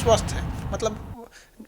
स्वस्थ हैं, मतलब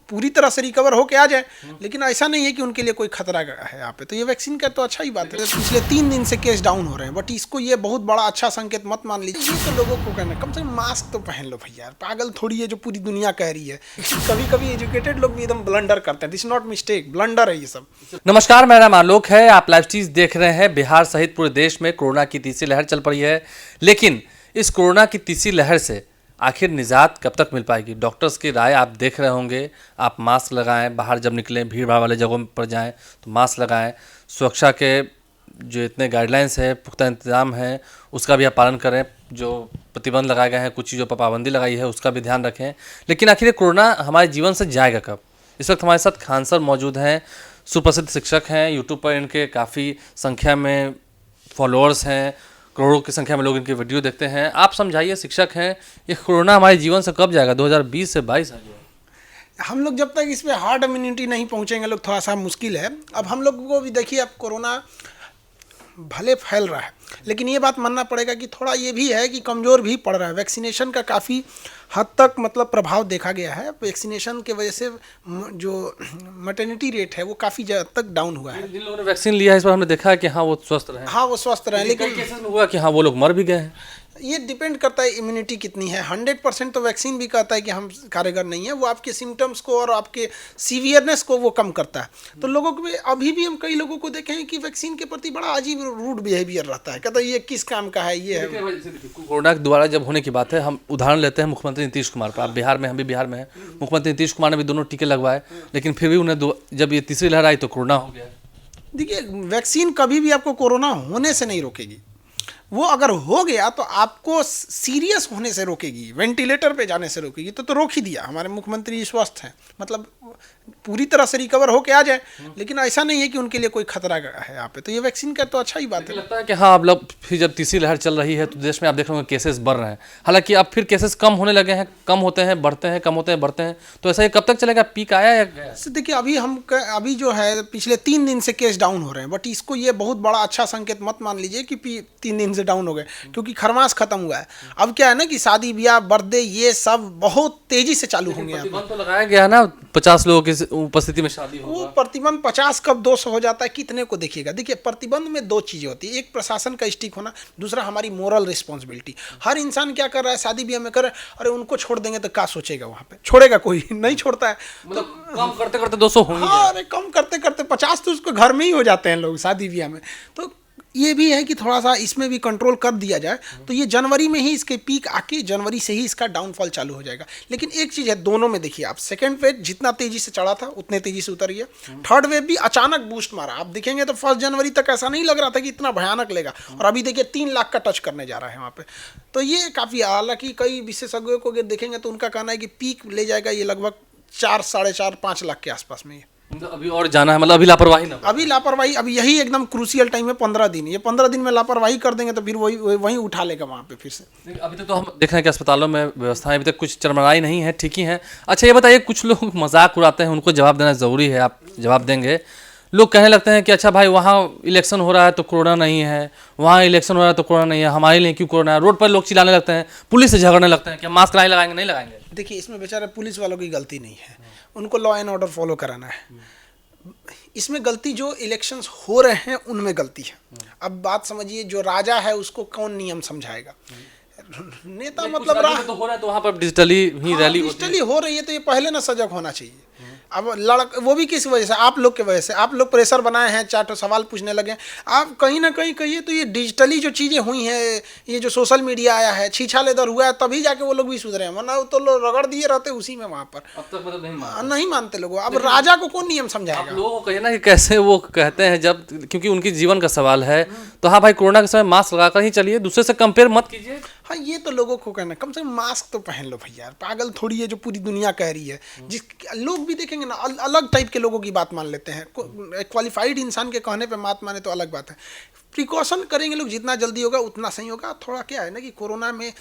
पूरी तरह से रिकवर होके आ जाए, लेकिन ऐसा नहीं है कि उनके लिए कोई खतरा है यहाँ पे। तो ये वैक्सीन का तो अच्छा ही बात है। पिछले 3 दिन से केस डाउन हो रहे हैं, बट इसको ये बहुत बड़ा अच्छा संकेत मत मान लीजिए। ये तो लोगों को कहना, कम से कम मास्क तो पहन लो भैया, पागल थोड़ी है जो पूरी दुनिया कह रही है। कभी कभी एजुकेटेड लोग भी एकदम ब्लंडर करते हैं। दिस नॉट मिस्टेक, ब्लंडर है ये सब। नमस्कार, मेरा नाम आलोक है। आप लाइव चीज देख रहे हैं। बिहार सहित पूरे देश में कोरोना की तीसरी लहर चल पड़ी है, लेकिन इस कोरोना की तीसरी लहर से आखिर निजात कब तक मिल पाएगी? डॉक्टर्स की राय आप देख रहे होंगे। आप मास्क लगाएं, बाहर जब निकलें, भीड़ भाड़ वाले जगहों पर जाएं तो मास्क लगाएं। सुरक्षा के जो इतने गाइडलाइंस है, पुख्ता इंतजाम है, उसका भी आप पालन करें। जो प्रतिबंध लगाए गए हैं, कुछ चीज़ों पर पाबंदी लगाई है, उसका भी ध्यान रखें। लेकिन आखिर ये कोरोना हमारे जीवन से जाएगा कब? इस वक्त हमारे साथ खान सर मौजूद हैं, सुप्रसिद्ध शिक्षक हैं। यूट्यूब पर इनके काफ़ी संख्या में फॉलोअर्स हैं, करोड़ों की संख्या में लोग इनके वीडियो देखते हैं। आप समझाइए, शिक्षक हैं, ये कोरोना हमारे जीवन से कब जाएगा? 2020 से 22 आ गया। हम लोग जब तक इस पे हार्ड इम्यूनिटी नहीं पहुंचेंगे लोग, थोड़ा सा मुश्किल है। अब हम लोग को भी देखिए, अब कोरोना भले फैल रहा है, लेकिन ये बात मानना पड़ेगा कि थोड़ा ये भी है कि कमज़ोर भी पड़ रहा है। वैक्सीनेशन का काफ़ी हद तक मतलब प्रभाव देखा गया है। वैक्सीनेशन के वजह से जो मर्टेनिटी रेट है वो काफ़ी हद तक डाउन हुआ है। जिन लोगों ने वैक्सीन लिया है, इस बार हमने देखा है कि हाँ वो स्वस्थ रहे, हाँ वो स्वस्थ रहे, लेकिन कई केसेस में हुआ कि हाँ वो लोग मर भी गए हैं। ये डिपेंड करता है इम्यूनिटी कितनी है। 100% तो वैक्सीन भी कहता है कि हम कारगर नहीं है, वो आपके सिम्टम्स को और आपके सीवियरनेस को वो कम करता है। तो लोगों को अभी भी हम कई लोगों को देखे हैं कि वैक्सीन के प्रति बड़ा अजीब रूड बिहेवियर रहता है, कहता है ये किस काम का है, ये है। कोरोना दोबारा जब होने की बात है, हम उदाहरण लेते हैं मुख्यमंत्री नीतीश कुमार पर। आप बिहार में, हम भी बिहार में हैं। मुख्यमंत्री नीतीश कुमार ने भी दोनों टीके लगवाए, लेकिन फिर भी उन्हें जब ये तीसरी लहर आई तो कोरोना हो गया। देखिए, वैक्सीन कभी भी आपको कोरोना होने से नहीं रोकेगी। वो अगर हो गया तो आपको सीरियस होने से रोकेगी, वेंटिलेटर पे जाने से रोकेगी। तो रोक ही दिया। हमारे मुख्यमंत्री स्वस्थ हैं, मतलब पूरी तरह से रिकवर होके आ जाए, लेकिन ऐसा नहीं है कि उनके लिए कोई खतरा है यहाँ पे। तो ये वैक्सीन का तो अच्छा ही बात है। लगता है कि हाँ, अब लोग फिर जब तीसरी लहर चल रही है तो देश में आप देख रहे होंगे केसेस बढ़ रहे हैं। हालांकि अब फिर केसेस कम होने लगे हैं, कम होते हैं बढ़ते हैं, कम होते हैं बढ़ते हैं। तो ऐसा ये कब तक चलेगा? पीक आया या गया? देखिए, अभी जो है पिछले 3 दिन से केस डाउन हो रहे हैं, बट इसको ये बहुत बड़ा अच्छा संकेत मत मान लीजिए कि 3 दिन से डाउन हो गए, क्योंकि खरमास खत्म हुआ है। अब क्या है ना कि शादी ब्याह, बर्थडे, ये सब बहुत तेजी से चालू होंगे। प्रतिबंध तो लगाया गया ना, 50 लोगों की उपस्थिति में शादी होगा। वो प्रतिबंध 50 कब 200 हो जाता है, कितने को देखिएगा। देखिए, प्रतिबंध में 2 चीज़ें होती है, एक प्रशासन का स्टिक होना, दूसरा हमारी मोरल रिस्पॉन्सिबिलिटी। हर इंसान क्या कर रहा है, शादी ब्याह में कर रहा है, अरे उनको छोड़ देंगे तो क्या सोचेगा, वहाँ पे छोड़ेगा कोई नहीं छोड़ता है। मतलब कम करते करते 200 होंगे। हाँ, अरे कम करते करते 50 तो उसको घर में ही हो जाते हैं लोग शादी ब्याह में। तो ये भी है कि थोड़ा सा इसमें भी कंट्रोल कर दिया जाए तो ये जनवरी में ही इसके पीक आके जनवरी से ही इसका डाउनफॉल चालू हो जाएगा। लेकिन एक चीज़ है, दोनों में देखिए आप, सेकेंड वेव जितना तेजी से चढ़ा था उतने तेजी से उतर गया। थर्ड वेव भी अचानक बूस्ट मारा। आप देखेंगे तो 1 जनवरी तक ऐसा नहीं लग रहा था कि इतना भयानक लेगा, और अभी देखिए 3 लाख का टच करने जा रहा है वहाँ पे। तो ये काफ़ी, हालांकि कई विशेषज्ञों को देखेंगे तो उनका कहना है कि पीक ले जाएगा ये लगभग 4, 4.5, 5 लाख के आसपास में। अभी और जाना है, मतलब अभी लापरवाही ना, अभी लापरवाही, अभी यही एकदम क्रूशियल टाइम है 15 दिन। ये 15 दिन में लापरवाही कर देंगे तो फिर वही उठा लेगा वहाँ पे फिर से। अभी तक तो हम देख रहे हैं कि अस्पतालों में व्यवस्थाएं अभी तक कुछ चरमराई नहीं है, ठीक ही है। अच्छा ये बताइए, कुछ लोग मजाक उड़ाते हैं, उनको जवाब देना ज़रूरी है, आप जवाब देंगे। लोग कहने लगते हैं कि अच्छा भाई, वहाँ इलेक्शन हो रहा है तो कोरोना नहीं है, वहाँ इलेक्शन हो रहा है तो कोरोना नहीं है, हमारे लिए क्यों कोरोना है? रोड पर लोग चिल्लाने लगते हैं, पुलिस से झगड़ने लगते हैं कि मास्क नहीं लगाएंगे, नहीं लगाएंगे। देखिए, इसमें बेचारे पुलिस वालों की गलती नहीं है, उनको लॉ एंड ऑर्डर फॉलो कराना है। इसमें गलती जो इलेक्शंस हो रहे हैं उनमें गलती है। अब बात समझिए, जो राजा है उसको कौन नियम समझाएगा? नेता मतलब तो हो रहा है तो वहाँ पर डिजिटली ही रैली डिजिटली हो रही है, तो ये पहले ना सजग होना चाहिए। अब वो भी किस वजह से, आप लोग के वजह से। आप लोग प्रेशर बनाए हैं, 4 सवाल पूछने लगे। आप कहीं ना कहीं कहिए तो ये डिजिटली जो चीज़ें हुई हैं, ये जो सोशल मीडिया आया है, छीछा लेदर हुआ है, तभी जाके वो लोग भी सुधरे हैं, वरना तो लोग रगड़ दिए रहते उसी में वहाँ पर। अब तक मतलब नहीं मानते लोग। अब राजा को कौन नियम समझाएगा? लोगों को कहिए ना कि कैसे वो कहते हैं, जब क्योंकि उनकी जीवन का सवाल है। तो हाँ भाई, कोरोना के समय मास्क लगाकर ही चलिए, दूसरे से कंपेयर मत कीजिए। हाँ, ये तो लोगों को कहना, कम से कम मास्क तो पहन लो भैया, पागल थोड़ी है जो पूरी दुनिया कह रही है। जिस लोग भी देखेंगे ना, अलग टाइप के लोगों की बात मान लेते हैं। क्वालिफाइड इंसान के कहने पे बात माने तो अलग बात है। प्रिकॉशन करेंगे लोग, जितना जल्दी होगा उतना सही होगा। थोड़ा क्या है ना कि कोरोना में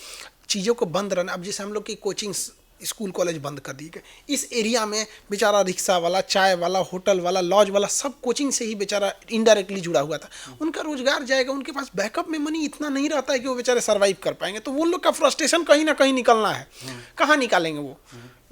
चीज़ों को बंद रहना, अब जैसे हम लोग की कोचिंग स्कूल कॉलेज बंद कर दिए गए, इस एरिया में बेचारा रिक्शा वाला, चाय वाला, होटल वाला, लॉज वाला, सब कोचिंग से ही बेचारा इनडायरेक्टली जुड़ा हुआ था। उनका रोजगार जाएगा, उनके पास बैकअप में मनी इतना नहीं रहता है कि वो बेचारे सर्वाइव कर पाएंगे। तो वो लोग का फ्रस्ट्रेशन कहीं ना कहीं निकलना है। कहाँ निकालेंगे वो?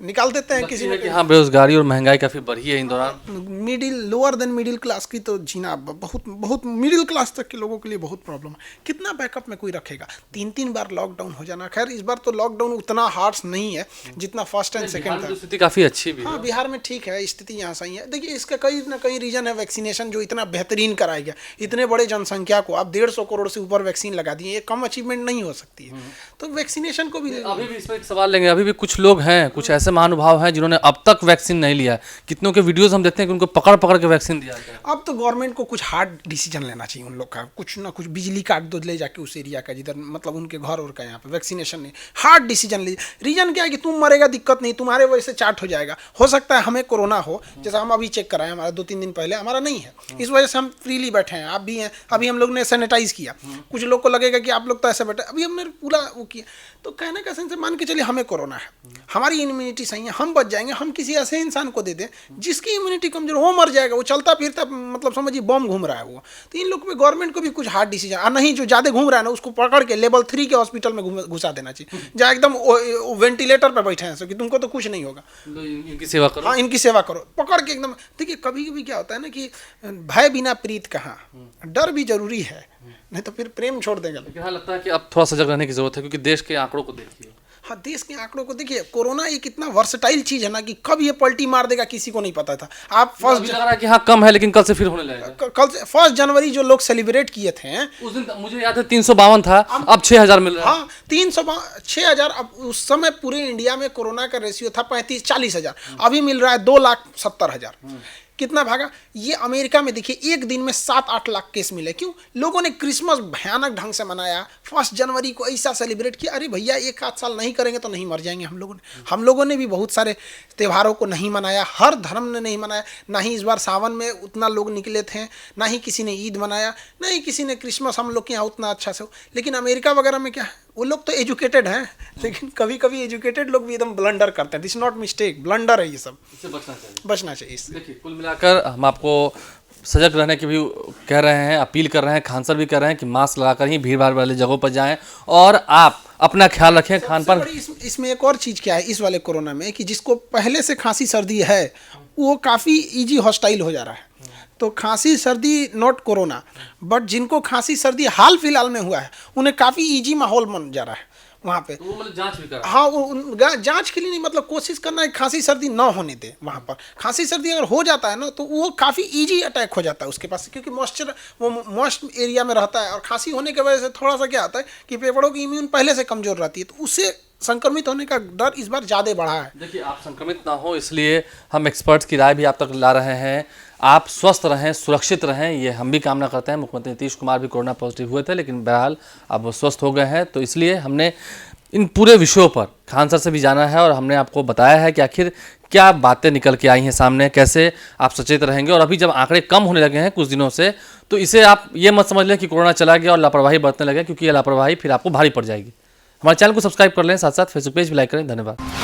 निकाल देते हैं किसी है ने। कि हाँ, बेरोजगारी और महंगाई काफ़ी बढ़ी है इन दौरान। Middle lower than middle class की तो जीना बहुत बहुत, मिडिल क्लास तक के लोगों के लिए बहुत प्रॉब्लम है। कितना बैकअप में कोई रखेगा? 3 बार लॉकडाउन हो जाना। खैर इस बार तो लॉकडाउन उतना हार्श नहीं है जितना फर्स्ट एंड सेकंड था। स्थिति काफ़ी अच्छी भी है। हाँ, बिहार में ठीक है, स्थिति यहाँ सही है। देखिए इसका कई ना कई रीजन है। वैक्सीनेशन जो इतना बेहतरीन कराया गया, इतने बड़े जनसंख्या को आप 150 करोड़ से ऊपर वैक्सीन लगा दिए, ये कम अचीवमेंट नहीं हो सकती है। तो वैक्सीनेशन को भी अभी भी इस पर एक सवाल लेंगे। अभी भी कुछ लोग हैं, कुछ ऐसे महानुभाव हैं जिन्होंने अब तक वैक्सीन नहीं लिया है। कितनों के वीडियोस हम देखते हैं कि उनको पकड़ पकड़ के वैक्सीन दिया जाता है। अब तो गवर्नमेंट को कुछ हार्ड डिसीजन लेना चाहिए उन लोग का। कुछ ना कुछ बिजली काट दो ले जाके उस एरिया का जिधर मतलब उनके घर और का यहाँ पे वैक्सीनेशन नहीं, हार्ड डिसीजन लीजिए। रीजन क्या है कि तुम मरेगा दिक्कत नहीं, तुम्हारे वजह से चार्ट हो जाएगा। हो सकता है हमें कोरोना हो, जैसा हम अभी चेक कराएं, हमारा 2-3 दिन पहले हमारा नहीं है, इस वजह से हम फ्रीली बैठे हैं। आप भी हैं, अभी हम लोग ने सैनिटाइज किया। कुछ लोग को लगेगा कि आप लोग तो ऐसे बैठे, अभी हमने पूरा वो किया। तो कहने का सेंस मान के चलिए हमें कोरोना है, हमारी इम्यूनिटी सही है, हम बच जाएंगे। हम किसी ऐसे इंसान को दे दें जिसकी इम्यूनिटी कमजोर, वो मर जाएगा, वो चलता फिरता मतलब समझिए बम घूम रहा है वो। तो इन लोग पे गवर्नमेंट को भी कुछ हार्ड डिसीजन, नहीं जो ज़्यादा घूम रहा है ना उसको पकड़ के लेवल 3 के हॉस्पिटल में घुसा देना चाहिए, जहाँ एकदम वेंटिलेटर पर बैठे हैं, कि तुमको तो कुछ नहीं होगा, इनकी सेवा करो। हाँ इनकी सेवा करो, पकड़ के एकदम। देखिए कभी कभी क्या होता है ना कि भय बिना प्रीत कहाँ, डर भी जरूरी है, नहीं तो फिर प्रेम छोड़ देगा। लेकिन हाँ, लगता है कि अब थोड़ा सजग रहने की जरूरत है, क्योंकि देश के आंकड़ों को देखिए। हाँ, देश के आंकड़ों को देखिए। कोरोना एक इतना वर्सटाइल चीज है ना कि कब ये पलटी मार देगा किसी को नहीं पता था। आप अभी लग रहा है कि हाँ कम है, लेकिन कल से फिर होने लगेगा। कल से 1 जनवरी जो लोग सेलिब्रेट किए थे उस दिन मुझे याद है 352 था, अब 6000 मिल रहा है। हाँ 6,000। अब उस समय पूरे इंडिया में कोरोना का रेशियो था 35-40 हज़ार, अभी मिल रहा है 2,70,000। कितना भागा? ये अमेरिका में देखिए एक दिन में 7-8 लाख केस मिले। क्यों? लोगों ने क्रिसमस भयानक ढंग से मनाया, 1 जनवरी को ऐसा सेलिब्रेट किया। अरे भैया 1 आध साल नहीं करेंगे तो नहीं मर जाएंगे हम लोगों ने भी बहुत सारे त्योहारों को नहीं मनाया, हर धर्म ने नहीं मनाया। ना ही इस बार सावन में उतना लोग निकले थे, ना ही किसी ने ईद मनाया, ना ही किसी ने क्रिसमस हम लोग के यहाँ उतना अच्छा से हो। लेकिन अमेरिका वगैरह में क्या है, वो लोग तो एजुकेटेड हैं, लेकिन कभी कभी एजुकेटेड लोग भी एकदम ब्लंडर करते हैं। दिस नॉट मिस्टेक, ब्लंडर है ये सब, इससे बचना चाहिए इससे। देखिए कुल मिलाकर हम आपको सजग रहने की भी कह रहे हैं, अपील कर रहे हैं, खान सर भी कर रहे हैं कि मास्क लगाकर ही भीड़ भाड़ वाली जगहों पर जाएं और आप अपना ख्याल रखें। खान पान इसमें एक और चीज़ क्या है इस वाले कोरोना में, कि जिसको पहले से खांसी सर्दी है वो काफ़ी इजी हॉस्टाइल हो जा रहा है। तो खांसी सर्दी नॉट कोरोना, बट जिनको खांसी सर्दी हाल फिलहाल में हुआ है उन्हें काफ़ी इजी माहौल बन जा रहा है वहाँ पे। वो मतलब जांच भी कर, हाँ जांच के लिए नहीं, मतलब कोशिश करना है खांसी सर्दी ना होने दे वहाँ पर। खांसी सर्दी अगर हो जाता है ना तो वो काफ़ी इजी अटैक हो जाता है उसके पास, क्योंकि मॉइस्चर वो मॉइस्ट एरिया में रहता है। और खांसी होने की वजह से थोड़ा सा क्या होता है कि फेफड़ों की इम्यून पहले से कमज़ोर रहती है, तो उससे संक्रमित होने का डर इस बार ज़्यादा बढ़ा है। देखिए आप संक्रमित ना हो इसलिए हम एक्सपर्ट्स की राय भी आप तक ला रहे हैं। आप स्वस्थ रहें, सुरक्षित रहें, ये हम भी कामना करते हैं। मुख्यमंत्री नीतीश कुमार भी कोरोना पॉजिटिव हुए थे, लेकिन बहरहाल अब वो स्वस्थ हो गए हैं। तो इसलिए हमने इन पूरे विषयों पर खान सर से भी जाना है और हमने आपको बताया है कि आखिर क्या बातें निकल के आई हैं सामने, कैसे आप सचेत रहेंगे। और अभी जब आंकड़े कम होने लगे हैं कुछ दिनों से, तो इसे आप ये मत समझ लें कि कोरोना चला गया और लापरवाही बरतने लगे, क्योंकि ये लापरवाही फिर आपको भारी पड़ जाएगी। हमारे चैनल को सब्सक्राइब कर लें, साथ साथ फेसबुक पेज भी लाइक करें। धन्यवाद।